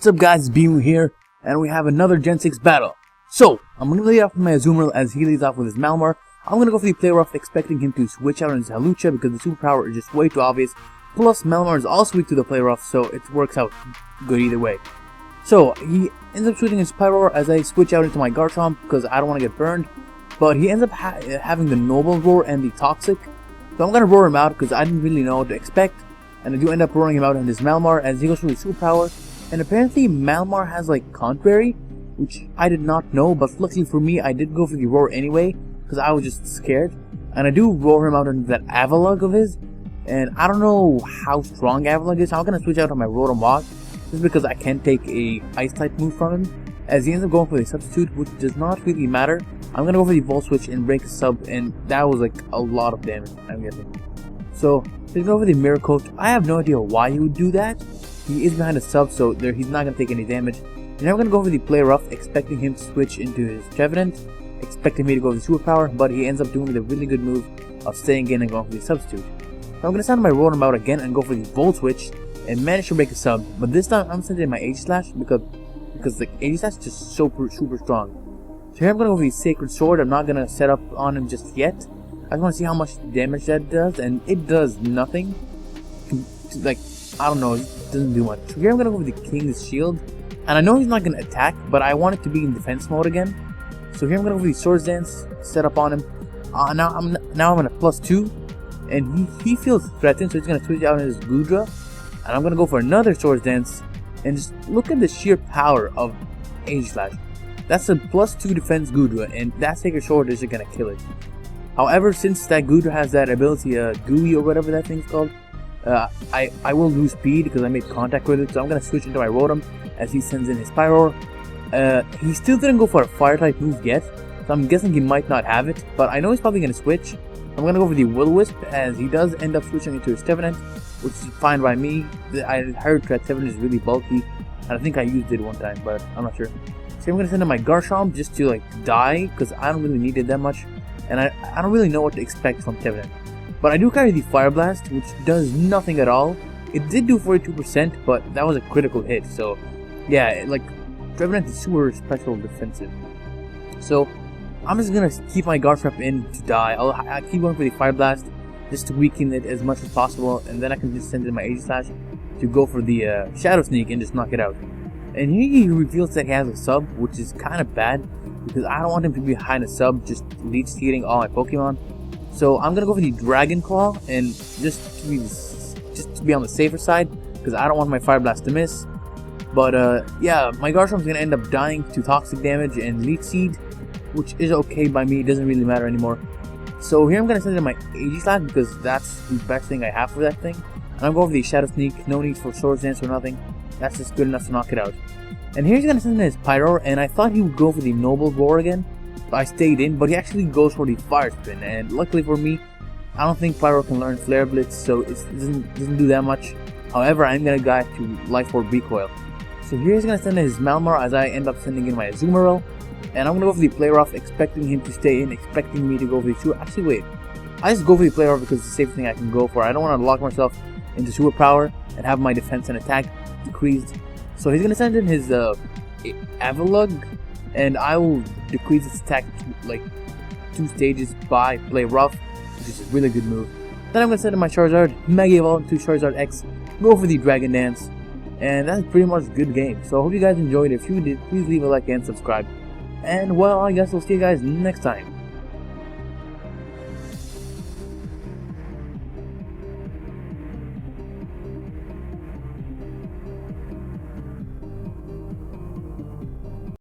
What's up guys, it's Beamu here, and we have another Gen 6 battle. So, I'm going to lead off with my Azumarill as he leads off with his Malamar. I'm going to go for the play rough, expecting him to switch out on his Halucha because the superpower is just way too obvious. Plus, Malamar is also weak to the play rough, so it works out good either way. So, he ends up shooting his Pyroar as I switch out into my Garchomp because I don't want to get burned. But he ends up having the Noble Roar and the Toxic. So I'm going to roar him out because I didn't really know what to expect. And I do end up roaring him out on his Malamar as he goes for the superpower. And apparently Malamar has like Contrary, which I did not know, but luckily for me I did go for the roar anyway, because I was just scared. And I do roar him out into that Avalugg of his, and I don't know how strong Avalugg is, so I'm going to switch out on my Rotom Walk, just because I can't take a Ice type move from him, as he ends up going for the Substitute, which does not really matter. I'm going to go for the Volt Switch and break a sub, and that was like a lot of damage, I'm guessing. So, he's going for the Mirror Coat. I have no idea why he would do that. He is behind a sub, so he's not going to take any damage. And now I'm going to go for the Play Rough, expecting him to switch into his Trevenant, expecting me to go for the Superpower, but he ends up doing the really good move of staying in and going for the Substitute. So I'm going to send my Rotom out again and go for the Volt Switch, and manage to break a sub, but this time I'm sending my Aegislash because the Aegislash is just super strong. So here I'm going to go for the Sacred Sword. I'm not going to set up on him just yet. I just want to see how much damage that does, and it does nothing. Like, I don't know, it doesn't do much. So here I'm going to go for the King's Shield, and I know he's not going to attack, but I want it to be in defense mode again. So here I'm going to go for the Swords Dance, set up on him. Now I'm on a +2, and he feels threatened, so he's going to switch out his Goodra, and I'm going to go for another Swords Dance, and just look at the sheer power of Aegislash. That's a +2 defense Goodra, and that Sacred Sword is just going to kill it. However, since that Goodra has that ability, Gooey or whatever that thing's called, I will lose speed because I made contact with it, so I'm going to switch into my Rotom as he sends in his Pyroar. He still didn't go for a Fire type move yet, so I'm guessing he might not have it, but I know he's probably going to switch. I'm going to go for the Will-O-Wisp as he does end up switching into his Trevenant, which is fine by me. I heard that Trevenant is really bulky, and I think I used it one time, but I'm not sure. So I'm going to send in my Garchomp just to like die, because I don't really need it that much, and I don't really know what to expect from Trevenant. But I do carry the Fire Blast, which does nothing at all. It did do 42%, but that was a critical hit, so yeah, like, Trevenant is super special defensive. So, I'm just gonna keep my Garchomp in to die. I'll keep going for the Fire Blast, just to weaken it as much as possible, and then I can just send in my Aegislash to go for the Shadow Sneak and just knock it out. And here he reveals that he has a sub, which is kind of bad, because I don't want him to be behind a sub, just leech seeding all my Pokemon. So I'm gonna go for the Dragon Claw, and just to be on the safer side, because I don't want my Fire Blast to miss. But yeah, my Garchomp's gonna end up dying to Toxic damage and Leech Seed, which is okay by me. It doesn't really matter anymore. So here I'm gonna send in my Aegislash because that's the best thing I have for that thing. And I'm going for the Shadow Sneak. No need for Swords Dance or nothing. That's just good enough to knock it out. And here he's gonna send in his Pyroar, and I thought he would go for the Noble Roar again. I stayed in, but he actually goes for the Fire Spin, and luckily for me, I don't think Pyro can learn Flare Blitz, so it doesn't do that much. However, I'm gonna go to Life Orb Recoil. So here he's gonna send in his Malamar as I end up sending in my Azumarill, and I'm gonna go for the Play Rough, expecting him to stay in, expecting me to go for the Super. Actually, wait, I just go for the Play Rough because it's the safest thing I can go for. I don't want to lock myself into Superpower and have my defense and attack decreased. So he's gonna send in his Avalugg, and I will decrease its attack to like 2 stages by Play Rough, which is a really good move. Then I'm going to send in my Charizard, Mega Evolve to Charizard X, go for the Dragon Dance, and that's pretty much a good game. So I hope you guys enjoyed. If you did, please leave a like and subscribe. And well, I guess I'll see you guys next time.